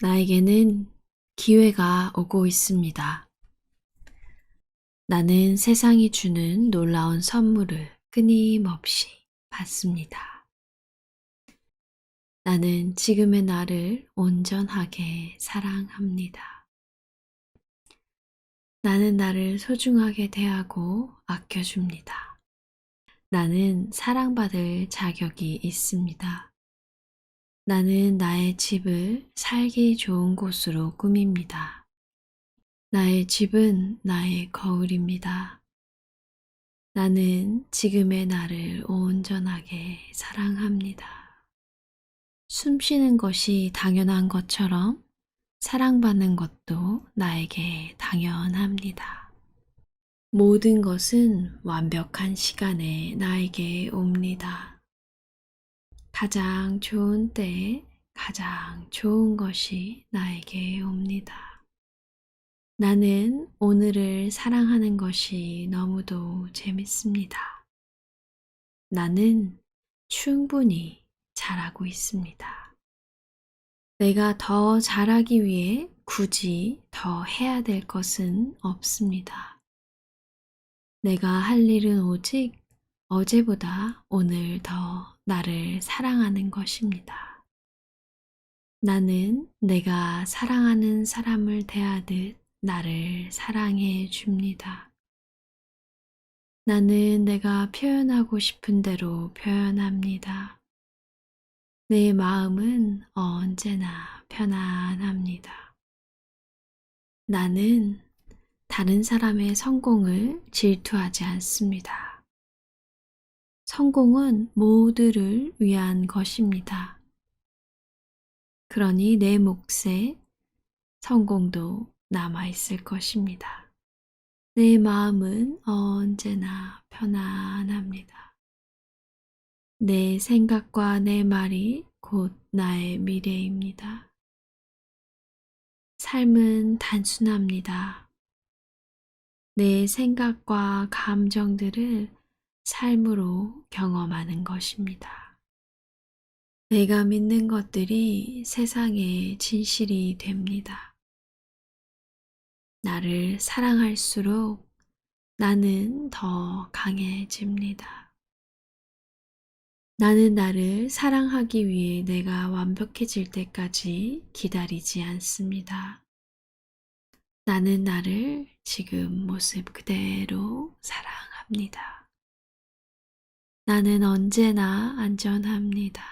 나에게는 기회가 오고 있습니다. 나는 세상이 주는 놀라운 선물을 끊임없이 받습니다. 나는 지금의 나를 온전하게 사랑합니다. 나는 나를 소중하게 대하고 아껴줍니다. 나는 사랑받을 자격이 있습니다. 나는 나의 집을 살기 좋은 곳으로 꾸밉니다. 나의 집은 나의 거울입니다. 나는 지금의 나를 온전하게 사랑합니다. 숨 쉬는 것이 당연한 것처럼 사랑받는 것도 나에게 당연합니다. 모든 것은 완벽한 시간에 나에게 옵니다. 가장 좋은 때에 가장 좋은 것이 나에게 옵니다. 나는 오늘을 사랑하는 것이 너무도 재밌습니다. 나는 충분히 잘하고 있습니다. 내가 더 잘하기 위해 굳이 더 해야 될 것은 없습니다. 내가 할 일은 오직 어제보다 오늘 더 나를 사랑하는 것입니다. 나는 내가 사랑하는 사람을 대하듯 나를 사랑해 줍니다. 나는 내가 표현하고 싶은 대로 표현합니다. 내 마음은 언제나 편안합니다. 나는 다른 사람의 성공을 질투하지 않습니다. 성공은 모두를 위한 것입니다. 그러니 내 몫에 성공도 남아있을 것입니다. 내 마음은 언제나 편안합니다. 내 생각과 내 말이 곧 나의 미래입니다. 삶은 단순합니다. 내 생각과 감정들을 삶으로 경험하는 것입니다. 내가 믿는 것들이 세상의 진실이 됩니다. 나를 사랑할수록 나는 더 강해집니다. 나는 나를 사랑하기 위해 내가 완벽해질 때까지 기다리지 않습니다. 나는 나를 지금 모습 그대로 사랑합니다. 나는 언제나 안전합니다.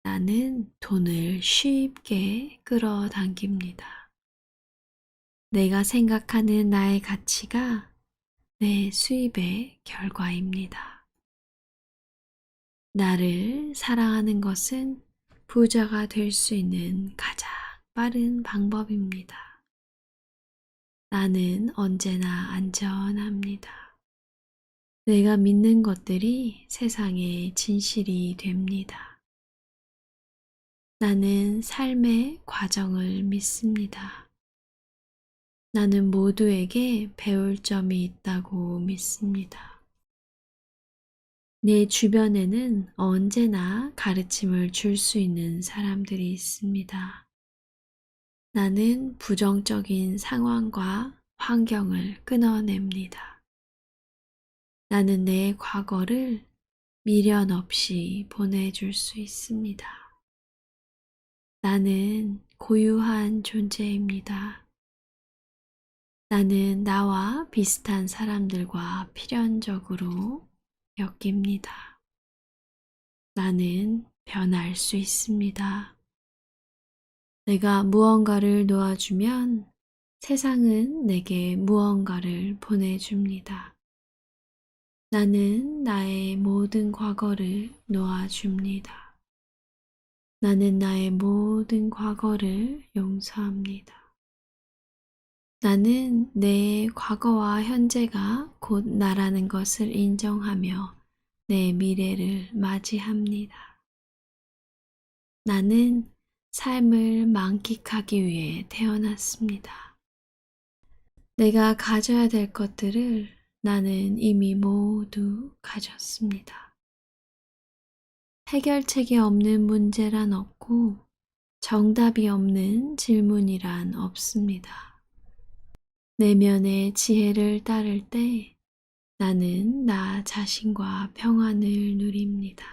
나는 돈을 쉽게 끌어당깁니다. 내가 생각하는 나의 가치가 내 수입의 결과입니다. 나를 사랑하는 것은 부자가 될 수 있는 가장 빠른 방법입니다. 나는 언제나 안전합니다. 내가 믿는 것들이 세상의 진실이 됩니다. 나는 삶의 과정을 믿습니다. 나는 모두에게 배울 점이 있다고 믿습니다. 내 주변에는 언제나 가르침을 줄 수 있는 사람들이 있습니다. 나는 부정적인 상황과 환경을 끊어냅니다. 나는 내 과거를 미련 없이 보내줄 수 있습니다. 나는 고유한 존재입니다. 나는 나와 비슷한 사람들과 필연적으로 엮입니다. 나는 변할 수 있습니다. 내가 무언가를 놓아주면 세상은 내게 무언가를 보내줍니다. 나는 나의 모든 과거를 놓아줍니다. 나는 나의 모든 과거를 용서합니다. 나는 내 과거와 현재가 곧 나라는 것을 인정하며 내 미래를 맞이합니다. 나는 삶을 만끽하기 위해 태어났습니다. 내가 가져야 될 것들을 나는 이미 모두 가졌습니다. 해결책이 없는 문제란 없고 정답이 없는 질문이란 없습니다. 내면의 지혜를 따를 때 나는 나 자신과 평안을 누립니다.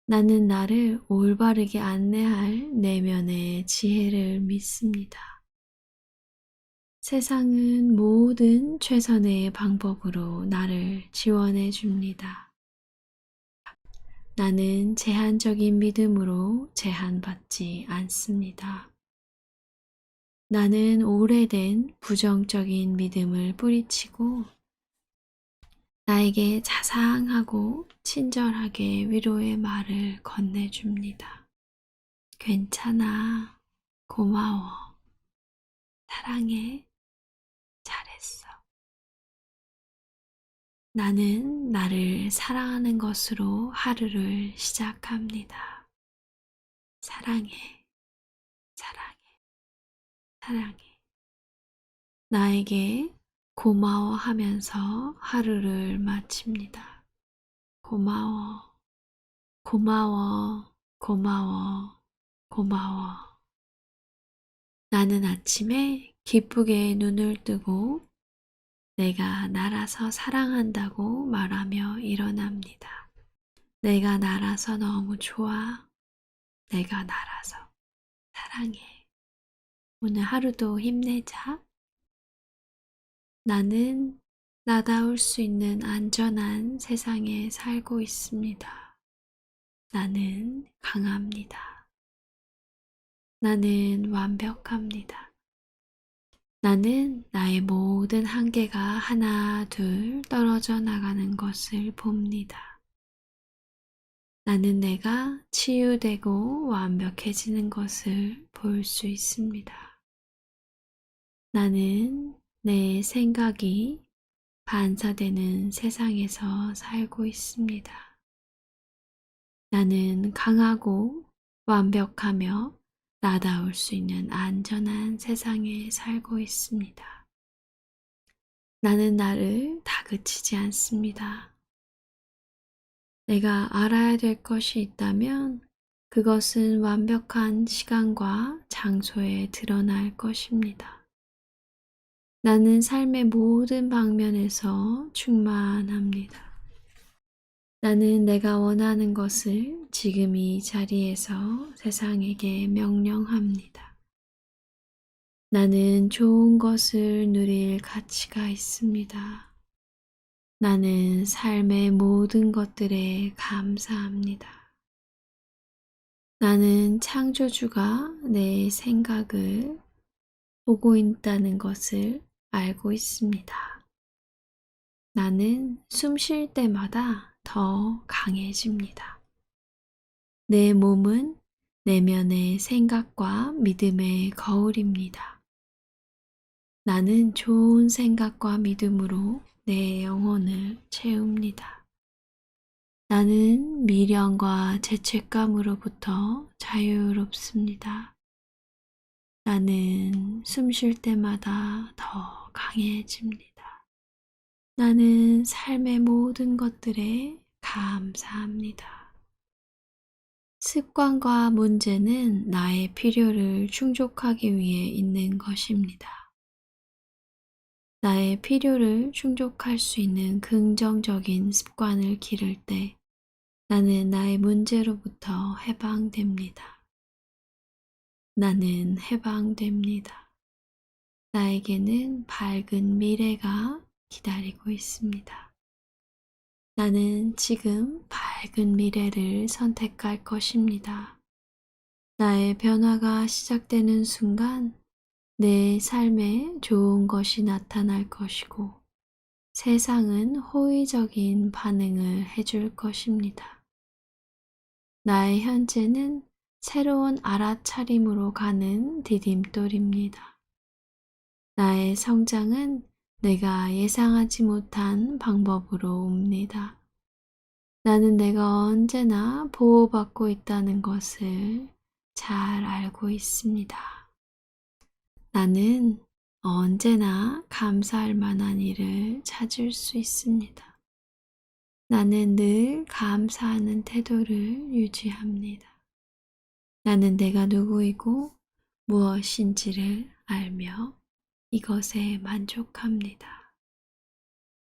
나는 나를 올바르게 안내할 내면의 지혜를 믿습니다. 세상은 모든 최선의 방법으로 나를 지원해 줍니다. 나는 제한적인 믿음으로 제한받지 않습니다. 나는 오래된 부정적인 믿음을 뿌리치고 나에게 자상하고 친절하게 위로의 말을 건네줍니다. 괜찮아. 고마워. 사랑해. 잘했어. 나는 나를 사랑하는 것으로 하루를 시작합니다. 사랑해. 사랑해. 사랑해. 나에게 고마워하면서 하루를 마칩니다. 고마워. 고마워. 고마워. 고마워. 나는 아침에 기쁘게 눈을 뜨고 내가 날아서 사랑한다고 말하며 일어납니다. 내가 날아서 너무 좋아. 내가 날아서 사랑해. 오늘 하루도 힘내자. 나는 나다울 수 있는 안전한 세상에 살고 있습니다. 나는 강합니다. 나는 완벽합니다. 나는 나의 모든 한계가 하나, 둘 떨어져 나가는 것을 봅니다. 나는 내가 치유되고 완벽해지는 것을 볼 수 있습니다. 나는 내 생각이 반사되는 세상에서 살고 있습니다. 나는 강하고 완벽하며 나다울 수 있는 안전한 세상에 살고 있습니다. 나는 나를 다그치지 않습니다. 내가 알아야 될 것이 있다면 그것은 완벽한 시간과 장소에 드러날 것입니다. 나는 삶의 모든 방면에서 충만합니다. 나는 내가 원하는 것을 지금 이 자리에서 세상에게 명령합니다. 나는 좋은 것을 누릴 가치가 있습니다. 나는 삶의 모든 것들에 감사합니다. 나는 창조주가 내 생각을 보고 있다는 것을 알고 있습니다. 나는 숨 쉴 때마다 더 강해집니다. 내 몸은 내면의 생각과 믿음의 거울입니다. 나는 좋은 생각과 믿음으로 내 영혼을 채웁니다. 나는 미련과 죄책감으로부터 자유롭습니다. 나는 숨 쉴 때마다 더 강해집니다. 나는 삶의 모든 것들에 감사합니다. 습관과 문제는 나의 필요를 충족하기 위해 있는 것입니다. 나의 필요를 충족할 수 있는 긍정적인 습관을 기를 때 나는 나의 문제로부터 해방됩니다. 나는 해방됩니다. 나에게는 밝은 미래가 기다리고 있습니다. 나는 지금 밝은 미래를 선택할 것입니다. 나의 변화가 시작되는 순간 내 삶에 좋은 것이 나타날 것이고 세상은 호의적인 반응을 해줄 것입니다. 나의 현재는 새로운 알아차림으로 가는 디딤돌입니다. 나의 성장은 내가 예상하지 못한 방법으로 옵니다. 나는 내가 언제나 보호받고 있다는 것을 잘 알고 있습니다. 나는 언제나 감사할 만한 일을 찾을 수 있습니다. 나는 늘 감사하는 태도를 유지합니다. 나는 내가 누구이고 무엇인지를 알며 이것에 만족합니다.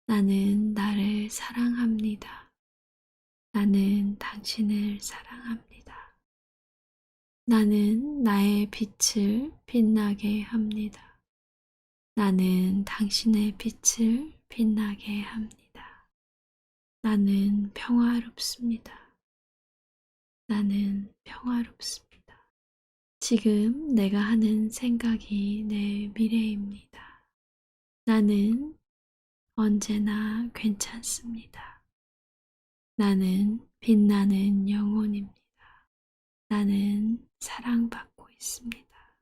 나는 나를 사랑합니다. 나는 당신을 사랑합니다. 나는 나의 빛을 빛나게 합니다. 나는 당신의 빛을 빛나게 합니다. 나는 평화롭습니다. 나는 평화롭습니다. 지금 내가 하는 생각이 내 미래입니다. 나는 언제나 괜찮습니다. 나는 빛나는 영혼입니다. 나는 사랑받고 있습니다.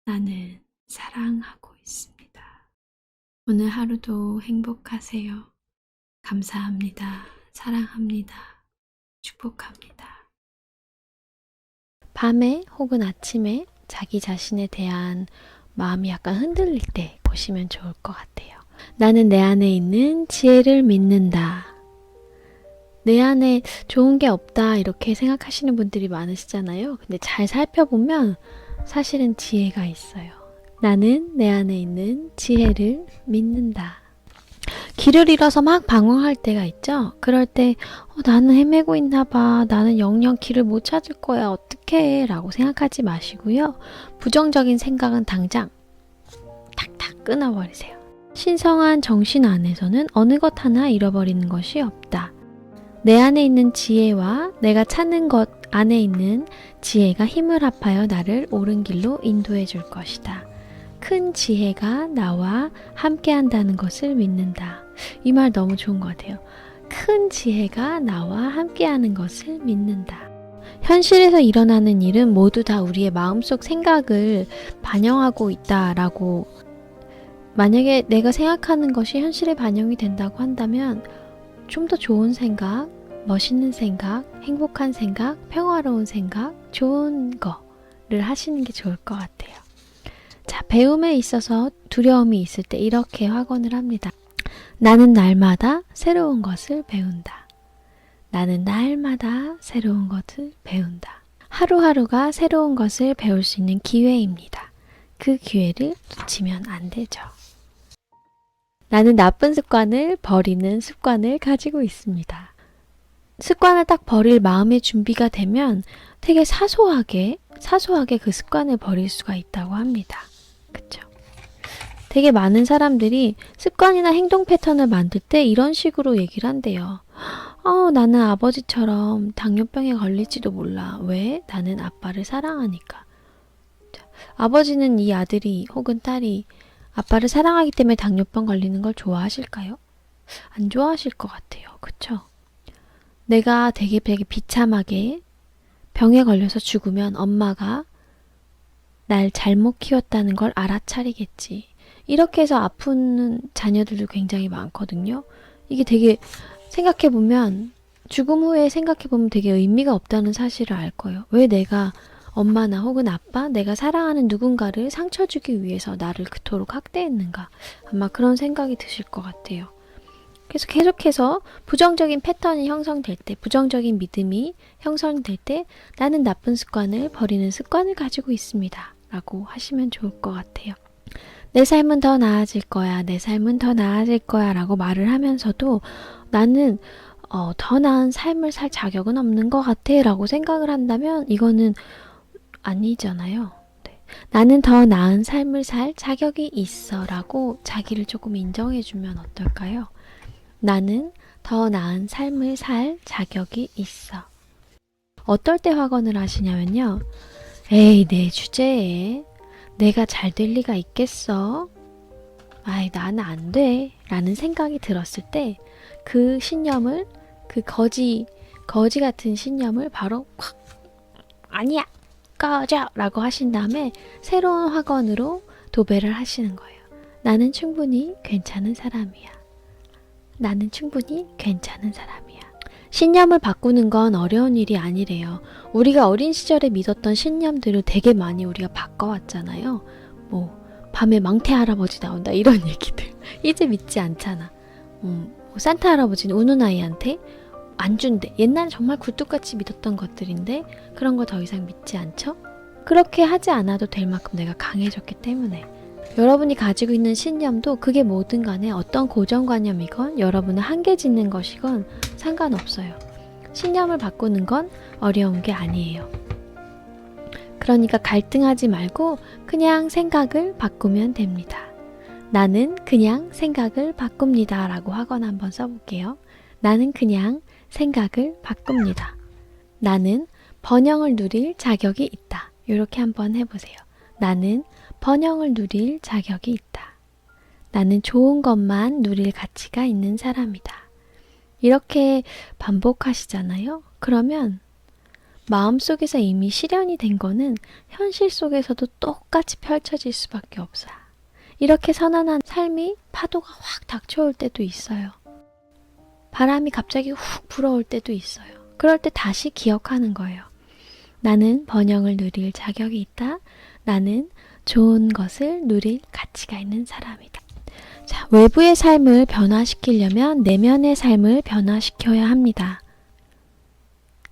나는 사랑하고 있습니다. 오늘 하루도 행복하세요. 감사합니다. 사랑합니다. 축복합니다. 밤에 혹은 아침에 자기 자신에 대한 마음이 약간 흔들릴 때 보시면 좋을 것 같아요. 나는 내 안에 있는 지혜를 믿는다. 내 안에 좋은 게 없다 이렇게 생각하시는 분들이 많으시잖아요. 근데 잘 살펴보면 사실은 지혜가 있어요. 나는 내 안에 있는 지혜를 믿는다. 길을 잃어서 막 방황할 때가 있죠. 그럴 때 나는 헤매고 있나 봐. 나는 영영 길을 못 찾을 거야. 어떡해? 라고 생각하지 마시고요. 부정적인 생각은 당장 탁탁 끊어버리세요. 신성한 정신 안에서는 어느 것 하나 잃어버리는 것이 없다. 내 안에 있는 지혜와 내가 찾는 것 안에 있는 지혜가 힘을 합하여 나를 옳은 길로 인도해 줄 것이다. 큰 지혜가 나와 함께 한다는 것을 믿는다. 이 말 너무 좋은 것 같아요. 큰 지혜가 나와 함께 하는 것을 믿는다. 현실에서 일어나는 일은 모두 다 우리의 마음속 생각을 반영하고 있다라고, 만약에 내가 생각하는 것이 현실에 반영이 된다고 한다면 좀 더 좋은 생각, 멋있는 생각, 행복한 생각, 평화로운 생각, 좋은 거를 하시는 게 좋을 것 같아요. 자, 배움에 있어서 두려움이 있을 때 이렇게 확언을 합니다. 나는 날마다 새로운 것을 배운다. 나는 날마다 새로운 것을 배운다. 하루하루가 새로운 것을 배울 수 있는 기회입니다. 그 기회를 놓치면 안 되죠. 나는 나쁜 습관을 버리는 습관을 가지고 있습니다. 습관을 딱 버릴 마음의 준비가 되면 되게 사소하게 그 습관을 버릴 수가 있다고 합니다. 그쵸? 되게 많은 사람들이 습관이나 행동 패턴을 만들 때 이런 식으로 얘기를 한대요. 나는 아버지처럼 당뇨병에 걸릴지도 몰라. 왜? 나는 아빠를 사랑하니까. 아버지는 이 아들이 혹은 딸이 아빠를 사랑하기 때문에 당뇨병 걸리는 걸 좋아하실까요? 안 좋아하실 것 같아요. 그쵸? 내가 되게 비참하게 병에 걸려서 죽으면 엄마가 날 잘못 키웠다는 걸 알아차리겠지. 이렇게 해서 아픈 자녀들도 굉장히 많거든요. 이게 되게 생각해보면, 죽음 후에 생각해보면 되게 의미가 없다는 사실을 알 거예요. 왜 내가 엄마나 혹은 아빠, 내가 사랑하는 누군가를 상처 주기 위해서 나를 그토록 학대했는가. 아마 그런 생각이 드실 것 같아요. 그래서 계속해서 부정적인 패턴이 형성될 때, 부정적인 믿음이 형성될 때 나는 나쁜 습관을 버리는 습관을 가지고 있습니다. 라고 하시면 좋을 것 같아요. 내 삶은 더 나아질 거야. 내 삶은 더 나아질 거야. 라고 말을 하면서도 나는 더 나은 삶을 살 자격은 없는 것 같아. 라고 생각을 한다면 이거는 아니잖아요. 네. 나는 더 나은 삶을 살 자격이 있어. 라고 자기를 조금 인정해주면 어떨까요? 나는 더 나은 삶을 살 자격이 있어. 어떨 때 확언을 하시냐면요. 에이, 내 주제에 내가 잘 될 리가 있겠어? 아이, 나는 안 돼. 라는 생각이 들었을 때 그 신념을, 그 거지 같은 신념을 바로 확, 아니야! 꺼져! 라고 하신 다음에 새로운 확언으로 도배를 하시는 거예요. 나는 충분히 괜찮은 사람이야. 나는 충분히 괜찮은 사람이야. 신념을 바꾸는 건 어려운 일이 아니래요. 우리가 어린 시절에 믿었던 신념들을 되게 많이 우리가 바꿔왔잖아요. 밤에 망태 할아버지 나온다 이런 얘기들 이제 믿지 않잖아. 산타 할아버지는 우는 아이한테 안 준대. 옛날에 정말 굴뚝같이 믿었던 것들인데 그런 거 더 이상 믿지 않죠? 그렇게 하지 않아도 될 만큼 내가 강해졌기 때문에. 여러분이 가지고 있는 신념도 그게 뭐든 간에 어떤 고정관념이건 여러분을 한계 짓는 것이건 상관없어요. 신념을 바꾸는 건 어려운 게 아니에요. 그러니까 갈등하지 말고 그냥 생각을 바꾸면 됩니다. 나는 그냥 생각을 바꿉니다 라고 하거나 한번 써볼게요. 나는 그냥 생각을 바꿉니다. 나는 번영을 누릴 자격이 있다. 이렇게 한번 해보세요. 나는 번영을 누릴 자격이 있다. 나는 좋은 것만 누릴 가치가 있는 사람이다. 이렇게 반복하시잖아요. 그러면 마음속에서 이미 실현이 된 거는 현실 속에서도 똑같이 펼쳐질 수밖에 없어요. 이렇게 선언한 삶이 파도가 확 닥쳐올 때도 있어요. 바람이 갑자기 훅 불어올 때도 있어요. 그럴 때 다시 기억하는 거예요. 나는 번영을 누릴 자격이 있다. 나는 좋은 것을 누릴 가치가 있는 사람이다. 자, 외부의 삶을 변화시키려면 내면의 삶을 변화시켜야 합니다.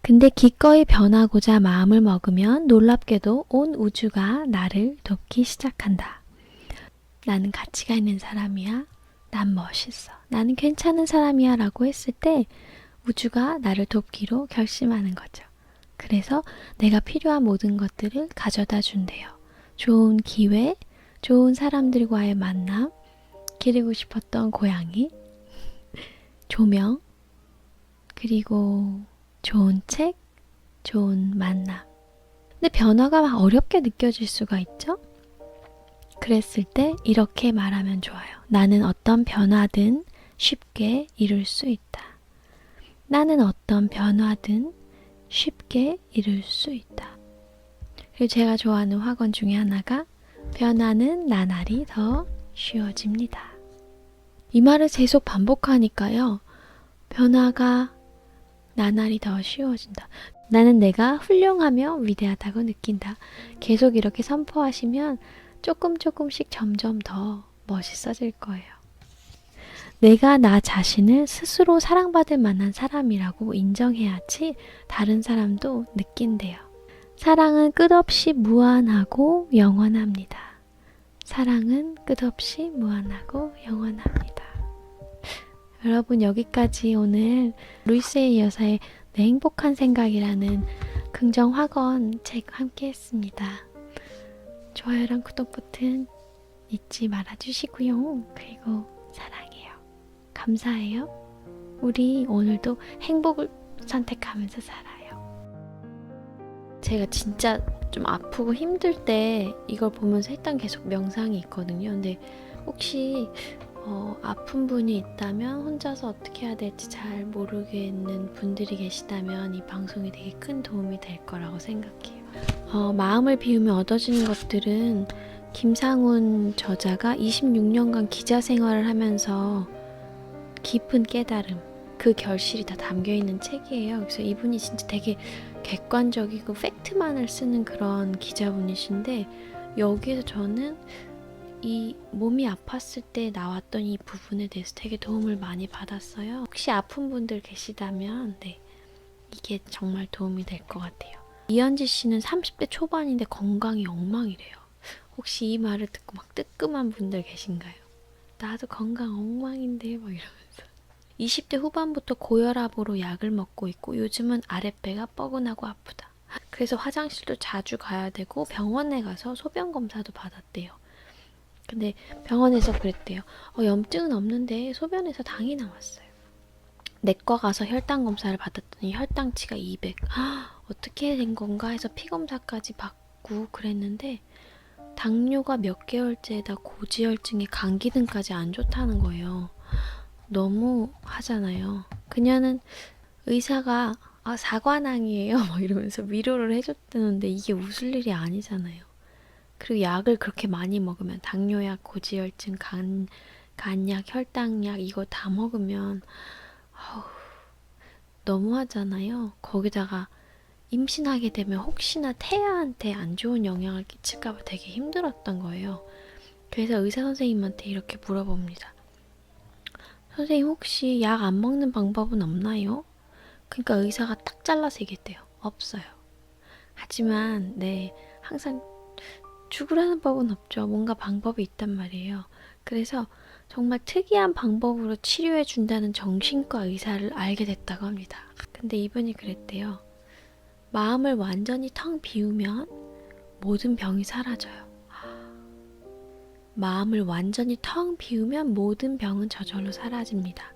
근데 기꺼이 변하고자 마음을 먹으면 놀랍게도 온 우주가 나를 돕기 시작한다. 나는 가치가 있는 사람이야. 난 멋있어. 나는 괜찮은 사람이야 라고 했을 때 우주가 나를 돕기로 결심하는 거죠. 그래서 내가 필요한 모든 것들을 가져다 준대요. 좋은 기회, 좋은 사람들과의 만남, 기르고 싶었던 고양이, 조명, 그리고 좋은 책, 좋은 만남. 근데 변화가 막 어렵게 느껴질 수가 있죠? 그랬을 때 이렇게 말하면 좋아요. 나는 어떤 변화든 쉽게 이룰 수 있다. 나는 어떤 변화든 쉽게 이룰 수 있다. 그리고 제가 좋아하는 화건 중에 하나가 변화는 나날이 더 쉬워집니다. 이 말을 계속 반복하니까요. 변화가 나날이 더 쉬워진다. 나는 내가 훌륭하며 위대하다고 느낀다. 계속 이렇게 선포하시면 조금씩 점점 더 멋있어질 거예요. 내가 나 자신을 스스로 사랑받을 만한 사람이라고 인정해야지 다른 사람도 느낀대요. 사랑은 끝없이 무한하고 영원합니다. 사랑은 끝없이 무한하고 영원합니다. 여러분, 여기까지 오늘 루이스 A 여사의 내 행복한 생각이라는 긍정 학원 책 함께 했습니다. 좋아요랑 구독 버튼 잊지 말아주시고요. 그리고 사랑해요. 감사해요. 우리 오늘도 행복을 선택하면서 살아요. 제가 진짜 좀 아프고 힘들 때 이걸 보면서 했던 계속 명상이 있거든요. 근데 혹시 아픈 분이 있다면 혼자서 어떻게 해야 될지 잘 모르겠는 분들이 계시다면 이 방송이 되게 큰 도움이 될 거라고 생각해요. 마음을 비우면 얻어지는 것들은 김상훈 저자가 26년간 기자 생활을 하면서 깊은 깨달음, 그 결실이 다 담겨있는 책이에요. 그래서 이분이 진짜 되게 객관적이고 팩트만을 쓰는 그런 기자분이신데 여기에서 저는 이 몸이 아팠을 때 나왔던 이 부분에 대해서 되게 도움을 많이 받았어요. 혹시 아픈 분들 계시다면 이게 정말 도움이 될 것 같아요. 이현지 씨는 30대 초반인데 건강이 엉망이래요. 혹시 이 말을 듣고 막 뜨끔한 분들 계신가요? 나도 건강 엉망인데 막 이러면서 20대 후반부터 고혈압으로 약을 먹고 있고 요즘은 아랫배가 뻐근하고 아프다. 그래서 화장실도 자주 가야 되고 병원에 가서 소변 검사도 받았대요. 근데 병원에서 그랬대요. 염증은 없는데 소변에서 당이 나왔어요. 내과 가서 혈당 검사를 받았더니 혈당치가 200. 어떻게 된 건가 해서 피 검사까지 받고 그랬는데 당뇨가 몇 개월째에다 고지혈증에 감기등까지 안 좋다는 거예요. 너무 하잖아요. 그녀는 의사가 사관왕이에요 막 이러면서 위로를 해줬다는데 이게 웃을 일이 아니잖아요. 그리고 약을 그렇게 많이 먹으면 당뇨약, 고지혈증, 간약, 혈당약 이거 다 먹으면 너무하잖아요. 거기다가 임신하게 되면 혹시나 태아한테 안 좋은 영향을 끼칠까봐 되게 힘들었던 거예요. 그래서 의사 선생님한테 이렇게 물어봅니다. 선생님 혹시 약 안 먹는 방법은 없나요? 그러니까 의사가 딱 잘라서 얘기했대요. 없어요. 하지만 항상 죽으라는 법은 없죠. 뭔가 방법이 있단 말이에요. 그래서 정말 특이한 방법으로 치료해 준다는 정신과 의사를 알게 됐다고 합니다. 근데 이분이 그랬대요. 마음을 완전히 텅 비우면 모든 병이 사라져요. 마음을 완전히 텅 비우면 모든 병은 저절로 사라집니다.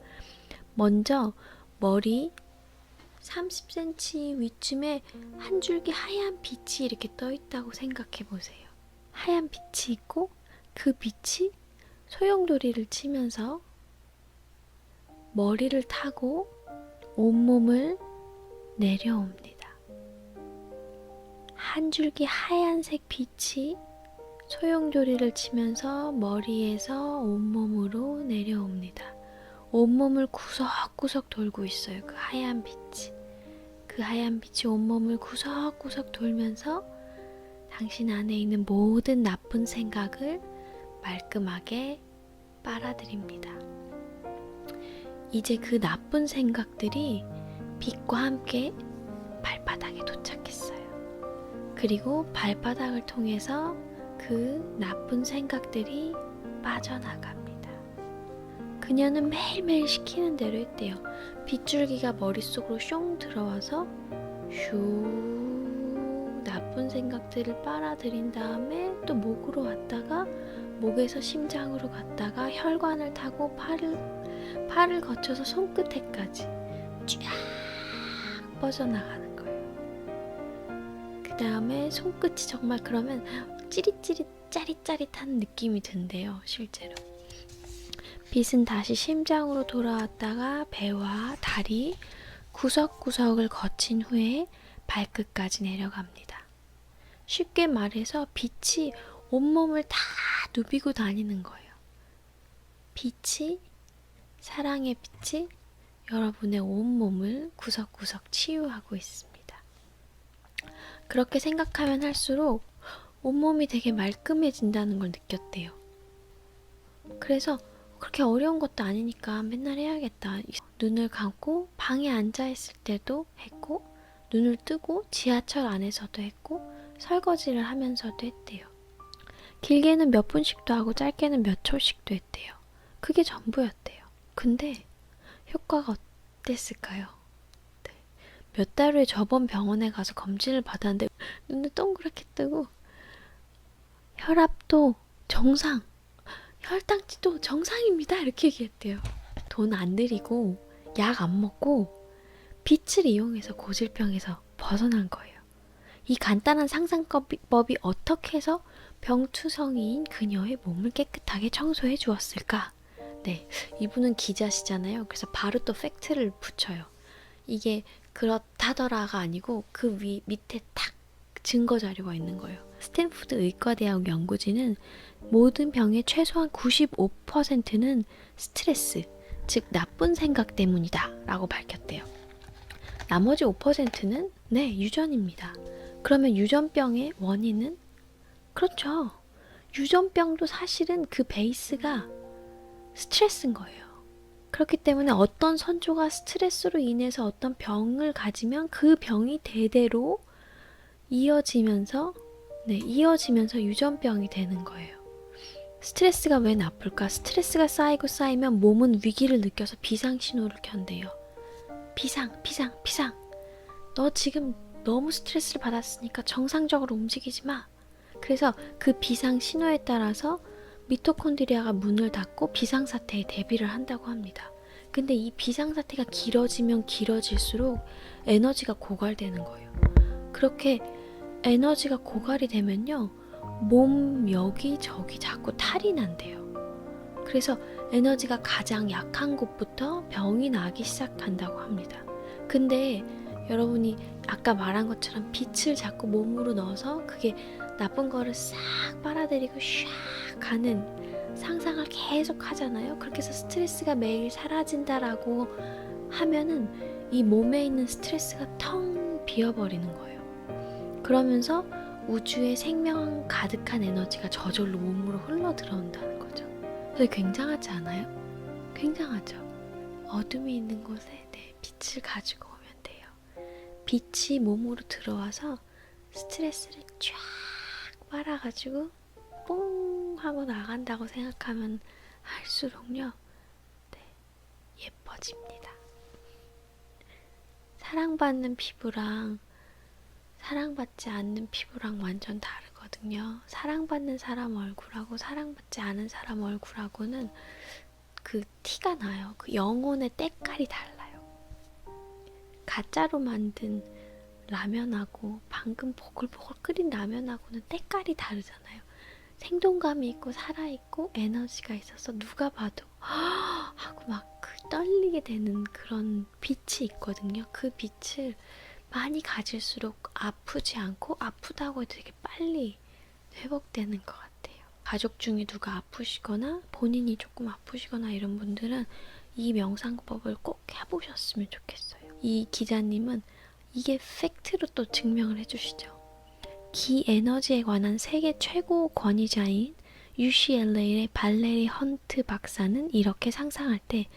먼저 머리 30cm 위쯤에 한 줄기 하얀 빛이 이렇게 떠 있다고 생각해 보세요. 하얀 빛이 있고 그 빛이 소용돌이를 치면서 머리를 타고 온몸을 내려옵니다. 한 줄기 하얀색 빛이 소용돌이를 치면서 머리에서 온몸으로 내려옵니다. 온몸을 구석구석 돌고 있어요. 그 하얀 빛이. 그 하얀 빛이 온몸을 구석구석 돌면서 당신 안에 있는 모든 나쁜 생각을 말끔하게 빨아들입니다. 이제 그 나쁜 생각들이 빛과 함께 발바닥에 도착했어요. 그리고 발바닥을 통해서 그 나쁜 생각들이 빠져나갑니다. 그녀는 매일매일 시키는 대로 했대요. 빗줄기가 머릿속으로 숑 들어와서 슈 나쁜 생각들을 빨아들인 다음에 또 목으로 왔다가 목에서 심장으로 갔다가 혈관을 타고 팔을 거쳐서 손끝에까지 쫙 뻗어나가는 거예요. 그 다음에 손끝이 정말 그러면 찌릿찌릿 짜릿짜릿한 느낌이 든대요. 실제로. 빛은 다시 심장으로 돌아왔다가 배와 다리, 구석구석을 거친 후에 발끝까지 내려갑니다. 쉽게 말해서 빛이 온몸을 다 누비고 다니는 거예요. 빛이, 사랑의 빛이 여러분의 온몸을 구석구석 치유하고 있습니다. 그렇게 생각하면 할수록 온몸이 되게 말끔해진다는 걸 느꼈대요. 그래서 그렇게 어려운 것도 아니니까 맨날 해야겠다. 눈을 감고 방에 앉아있을 때도 했고 눈을 뜨고 지하철 안에서도 했고 설거지를 하면서도 했대요. 길게는 몇 분씩도 하고 짧게는 몇 초씩도 했대요. 그게 전부였대요. 근데 효과가 어땠을까요? 네. 몇 달 후에 저번 병원에 가서 검진을 받았는데 눈을 동그랗게 뜨고 혈압도 정상, 혈당치도 정상입니다. 이렇게 얘기했대요. 돈 안 들이고 약 안 먹고 빛을 이용해서 고질병에서 벗어난 거예요. 이 간단한 상상법이 어떻게 해서 병투성이인 그녀의 몸을 깨끗하게 청소해 주었을까? 네, 이분은 기자시잖아요. 그래서 바로 또 팩트를 붙여요. 이게 그렇다더라가 아니고 그 밑에 딱 증거 자료가 있는 거예요. 스탠포드 의과대학 연구진은 모든 병의 최소한 95%는 스트레스, 즉 나쁜 생각 때문이다 라고 밝혔대요. 나머지 5%는 유전입니다. 그러면 유전병의 원인은? 그렇죠. 유전병도 사실은 그 베이스가 스트레스인 거예요. 그렇기 때문에 어떤 선조가 스트레스로 인해서 어떤 병을 가지면 그 병이 대대로 이어지면서 유전병이 되는 거예요. 스트레스가 왜 나쁠까? 스트레스가 쌓이면 몸은 위기를 느껴서 비상신호를 켠대요. 비상. 너 지금 너무 스트레스를 받았으니까 정상적으로 움직이지 마. 그래서 그 비상신호에 따라서 미토콘드리아가 문을 닫고 비상사태에 대비를 한다고 합니다. 근데 이 비상사태가 길어지면 길어질수록 에너지가 고갈되는 거예요. 그렇게 에너지가 고갈이 되면요, 몸 여기저기 자꾸 탈이 난대요. 그래서 에너지가 가장 약한 곳부터 병이 나기 시작한다고 합니다. 근데 여러분이 아까 말한 것처럼 빛을 자꾸 몸으로 넣어서 그게 나쁜 거를 싹 빨아들이고 샥 가는 상상을 계속 하잖아요. 그렇게 해서 스트레스가 매일 사라진다라고 하면은 이 몸에 있는 스트레스가 텅 비어버리는 거예요. 그러면서 우주의 생명 가득한 에너지가 저절로 몸으로 흘러 들어온다는 거죠. 그래서 굉장하지 않아요? 굉장하죠. 어둠이 있는 곳에 빛을 가지고 오면 돼요. 빛이 몸으로 들어와서 스트레스를 쫙 빨아가지고 뽕 하고 나간다고 생각하면 할수록요, 네, 예뻐집니다. 사랑받는 피부랑 사랑받지 않는 피부랑 완전 다르거든요. 사랑받는 사람 얼굴하고 사랑받지 않은 사람 얼굴하고는 그 티가 나요. 그 영혼의 때깔이 달라요. 가짜로 만든 라면하고 방금 보글보글 끓인 라면하고는 때깔이 다르잖아요. 생동감이 있고 살아있고 에너지가 있어서 누가 봐도 하고 막 그 떨리게 되는 그런 빛이 있거든요. 그 빛을 많이 가질수록 아프지 않고 아프다고 해도 되게 빨리 회복되는 것 같아요. 가족 중에 누가 아프시거나 본인이 조금 아프시거나 이런 분들은 이 명상법을 꼭 해보셨으면 좋겠어요. 이 기자님은 이게 팩트로 또 증명을 해주시죠. 기 에너지에 관한 세계 최고 권위자인 UCLA의 발레리 헌트 박사는 이렇게 상상할 때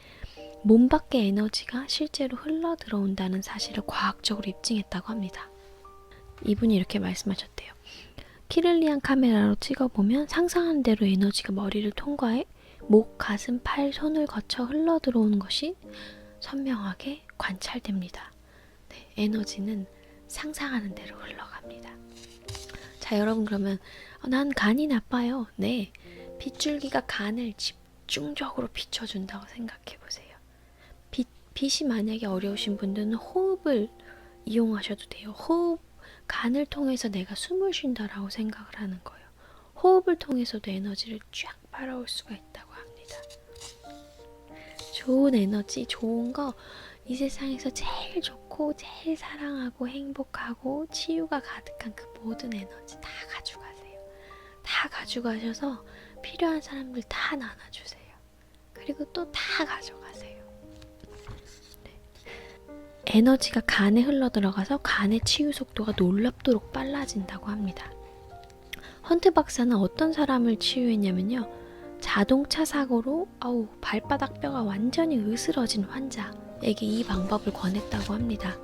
몸 밖의 에너지가 실제로 흘러 들어온다는 사실을 과학적으로 입증했다고 합니다. 이분이 이렇게 말씀하셨대요. 키를리안 카메라로 찍어보면 상상한 대로 에너지가 머리를 통과해 목, 가슴, 팔, 손을 거쳐 흘러 들어오는 것이 선명하게 관찰됩니다. 네, 에너지는 상상하는 대로 흘러갑니다. 자, 여러분 그러면 난 간이 나빠요. 네, 빗줄기가 간을 집중적으로 비춰준다고 생각해보세요. 빛이 만약에 어려우신 분들은 호흡을 이용하셔도 돼요. 호흡, 간을 통해서 내가 숨을 쉰다라고 생각을 하는 거예요. 호흡을 통해서도 에너지를 쫙 빨아올 수가 있다고 합니다. 좋은 에너지, 좋은 거 이 세상에서 제일 좋고 제일 사랑하고 행복하고 치유가 가득한 그 모든 에너지 다 가져가세요. 다 가져가셔서 필요한 사람들 다 나눠주세요. 그리고 또 다 가져가세요. 네. 에너지가 간에 흘러들어가서 간의 치유 속도가 놀랍도록 빨라진다고 합니다. 헌트 박사는 어떤 사람을 치유했냐면요. 자동차 사고로 발바닥 뼈가 완전히 으스러진 환자에게 이 방법을 권했다고 합니다.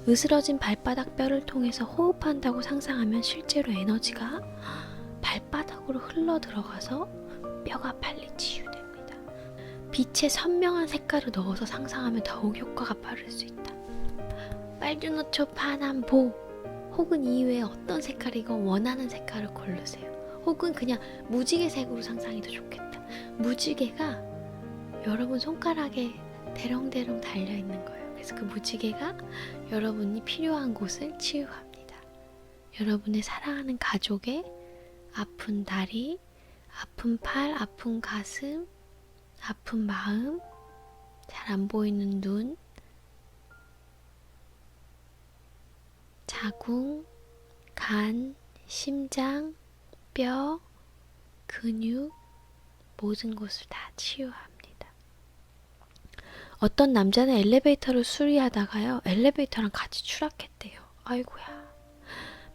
으스러진 발바닥 뼈를 통해서 호흡한다고 상상하면 실제로 에너지가 발바닥으로 흘러 들어가서 뼈가 빨리 치유됩니다. 빛의 선명한 색깔을 넣어서 상상하면 더욱 효과가 빠를 수 있다. 빨주노초 파남보 혹은 이외에 어떤 색깔이건 원하는 색깔을 고르세요. 혹은 그냥 무지개색으로 상상이 더 좋겠다. 무지개가 여러분 손가락에 대롱대롱 달려있는 거예요. 그래서 그 무지개가 여러분이 필요한 곳을 치유합니다. 여러분의 사랑하는 가족의 아픈 다리, 아픈 팔, 아픈 가슴, 아픈 마음, 잘 안 보이는 눈, 자궁, 간, 심장, 뼈, 근육, 모든 곳을 다 치유합니다. 어떤 남자는 엘리베이터를 수리하다가요, 엘리베이터랑 같이 추락했대요. 아이고야.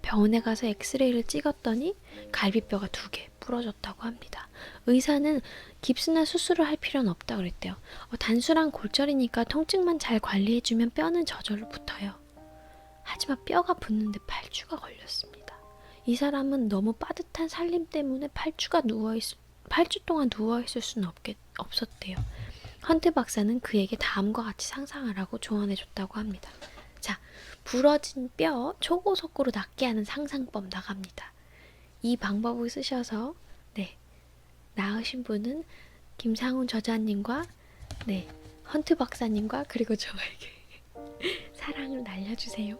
병원에 가서 엑스레이를 찍었더니 갈비뼈가 2개 부러졌다고 합니다. 의사는 깁스나 수술을 할 필요는 없다고 그랬대요. 단순한 골절이니까 통증만 잘 관리해주면 뼈는 저절로 붙어요. 하지만 뼈가 붙는데 8주가 걸렸습니다. 이 사람은 너무 빠듯한 살림 때문에 8주 동안 누워있을 수는 없었대요. 헌트 박사는 그에게 다음과 같이 상상하라고 조언해줬다고 합니다. 자, 부러진 뼈 초고속으로 낫게 하는 상상법 나갑니다. 이 방법을 쓰셔서 나으신 분은 김상훈 저자님과 헌트 박사님과 그리고 저에게 사랑을 날려주세요.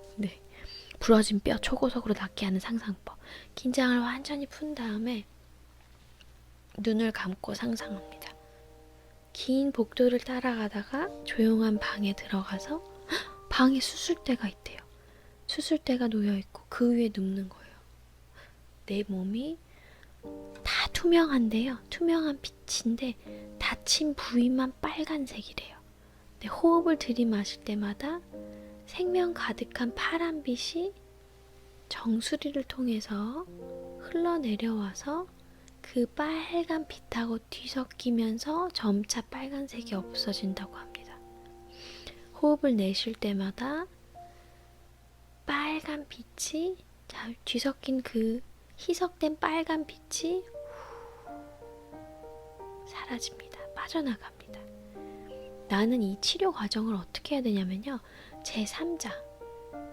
부러진 뼈 초고속으로 낫게 하는 상상법. 긴장을 완전히 푼 다음에 눈을 감고 상상합니다. 긴 복도를 따라가다가 조용한 방에 들어가서 방에 수술대가 있대요. 수술대가 놓여있고 그 위에 눕는 거예요. 내 몸이 다 투명한데요. 투명한 빛인데 다친 부위만 빨간색이래요. 호흡을 들이마실 때마다 생명 가득한 파란빛이 정수리를 통해서 흘러내려와서 그 빨간 빛하고 뒤섞이면서 점차 빨간색이 없어진다고 합니다. 호흡을 내쉴 때마다 빛이 뒤섞인 그 희석된 빨간 빛이 사라집니다. 빠져나갑니다. 나는 이 치료 과정을 어떻게 해야 되냐면요. 제3자,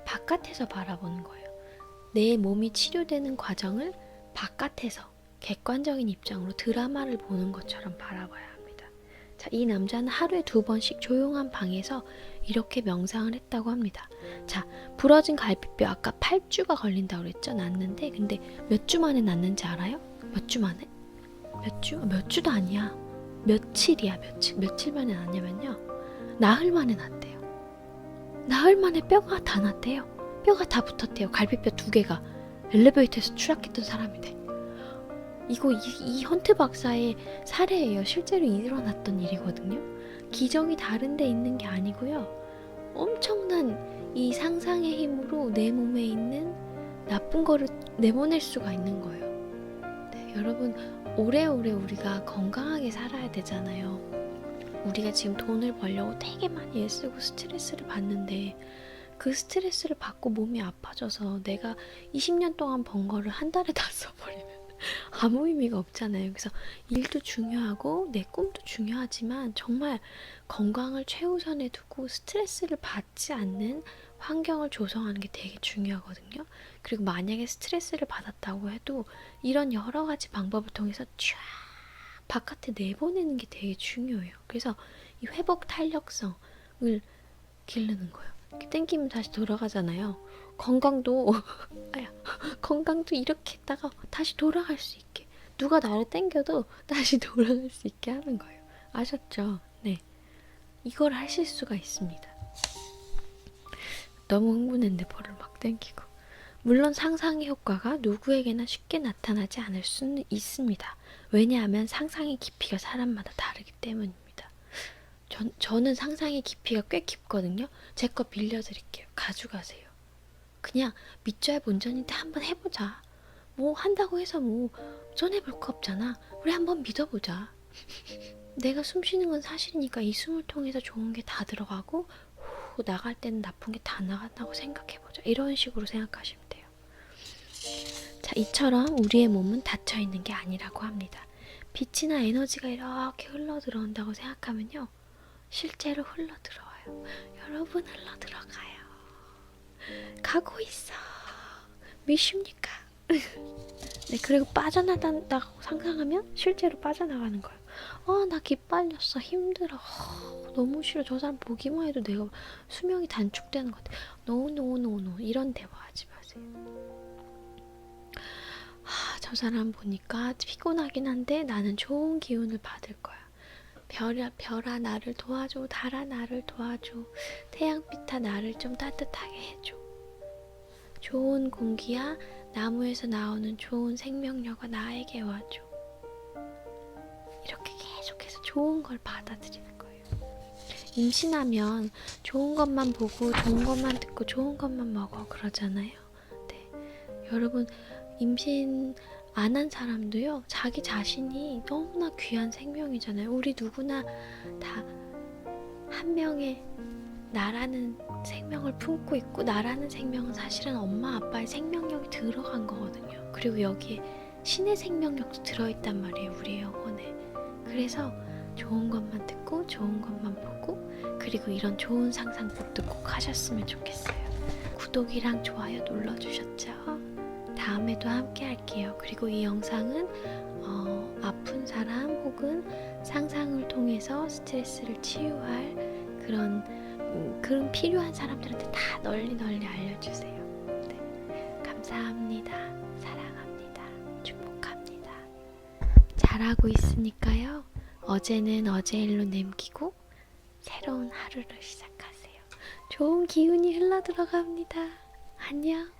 바깥에서 바라보는 거예요. 내 몸이 치료되는 과정을 바깥에서 객관적인 입장으로 드라마를 보는 것처럼 바라봐야 합니다. 자, 이 남자는 하루에 2번씩 조용한 방에서 이렇게 명상을 했다고 합니다. 자, 부러진 갈비뼈 아까 8주가 걸린다고 그랬죠? 낫는데 근데 몇 주 만에 낫는지 알아요? 몇 주 만에? 몇 주? 몇 주도 아니야. 며칠이야. 며칠 만에 낫냐면요. 나흘 만에 낫대요. 나흘 만에 뼈가 다 낫대요. 뼈가 다 붙었대요. 갈비뼈 2개가 엘리베이터에서 추락했던 사람인데. 이거 이 헌트 박사의 사례예요. 실제로 일어났던 일이거든요. 기적이 다른 데 있는 게 아니고요. 엄청난 이 상상의 힘으로 내 몸에 있는 나쁜 거를 내보낼 수가 있는 거예요. 네, 여러분 오래오래 우리가 건강하게 살아야 되잖아요. 우리가 지금 돈을 벌려고 되게 많이 애쓰고 스트레스를 받는데 그 스트레스를 받고 몸이 아파져서 내가 20년 동안 번 거를 한 달에 다 써버리면 아무 의미가 없잖아요. 그래서 일도 중요하고 내 꿈도 중요하지만 정말 건강을 최우선에 두고 스트레스를 받지 않는 환경을 조성하는 게 되게 중요하거든요. 그리고 만약에 스트레스를 받았다고 해도 이런 여러 가지 방법을 통해서 쫙 바깥에 내보내는 게 되게 중요해요. 그래서 이 회복 탄력성을 기르는 거예요. 이렇게 땡기면 다시 돌아가잖아요. 건강도 건강도 이렇게 했다가 다시 돌아갈 수 있게 누가 나를 땡겨도 다시 돌아갈 수 있게 하는 거예요. 아셨죠? 네, 이걸 하실 수가 있습니다. 너무 흥분했는데 볼을 막 땡기고. 물론 상상의 효과가 누구에게나 쉽게 나타나지 않을 수는 있습니다. 왜냐하면 상상의 깊이가 사람마다 다르기 때문입니다. 저는 상상의 깊이가 꽤 깊거든요. 제 거 빌려드릴게요. 가져가세요. 그냥 믿져야 본전인데 한번 해보자. 뭐 한다고 해서 뭐 손해볼 거 없잖아. 우리 한번 믿어보자. 내가 숨 쉬는 건 사실이니까 이 숨을 통해서 좋은 게 다 들어가고 나갈 때는 나쁜 게 다 나간다고 생각해보자. 이런 식으로 생각하시면 돼요. 자, 이처럼 우리의 몸은 닫혀있는 게 아니라고 합니다. 빛이나 에너지가 이렇게 흘러들어온다고 생각하면요. 실제로 흘러들어와요. 여러분 흘러들어가요. 가고 있어. 미십니까? 네, 그리고 빠져나간다고 상상하면 실제로 빠져나가는 거예요. 나 기빨렸어. 힘들어. 너무 싫어. 저 사람 보기만 해도 내가 수명이 단축되는 것 같아. 노. 이런 대화하지 마세요. 저 사람 보니까 피곤하긴 한데 나는 좋은 기운을 받을 거야. 별아 나를 도와줘. 달아 나를 도와줘. 태양빛아 나를 좀 따뜻하게 해줘. 좋은 공기야 나무에서 나오는 좋은 생명력아 나에게 와줘. 이렇게 계속해서 좋은 걸 받아들이는 거예요. 임신하면 좋은 것만 보고 좋은 것만 듣고 좋은 것만 먹어 그러잖아요. 네, 여러분 임신 안 한 사람도요. 자기 자신이 너무나 귀한 생명이잖아요. 우리 누구나 다 한 명의 나라는 생명을 품고 있고 나라는 생명은 사실은 엄마 아빠의 생명력이 들어간 거거든요. 그리고 여기에 신의 생명력도 들어있단 말이에요. 우리의 영혼에. 그래서 좋은 것만 듣고 좋은 것만 보고 그리고 이런 좋은 상상법도 꼭 하셨으면 좋겠어요. 구독이랑 좋아요 눌러주셨죠? 다음에도 함께 할게요. 그리고 이 영상은 아픈 사람 혹은 상상을 통해서 스트레스를 치유할 그런 필요한 사람들한테 다 널리 알려주세요. 네, 감사합니다. 사랑합니다. 축복합니다. 잘하고 있으니까요. 어제는 어제 일로 남기고 새로운 하루를 시작하세요. 좋은 기운이 흘러 들어갑니다. 안녕.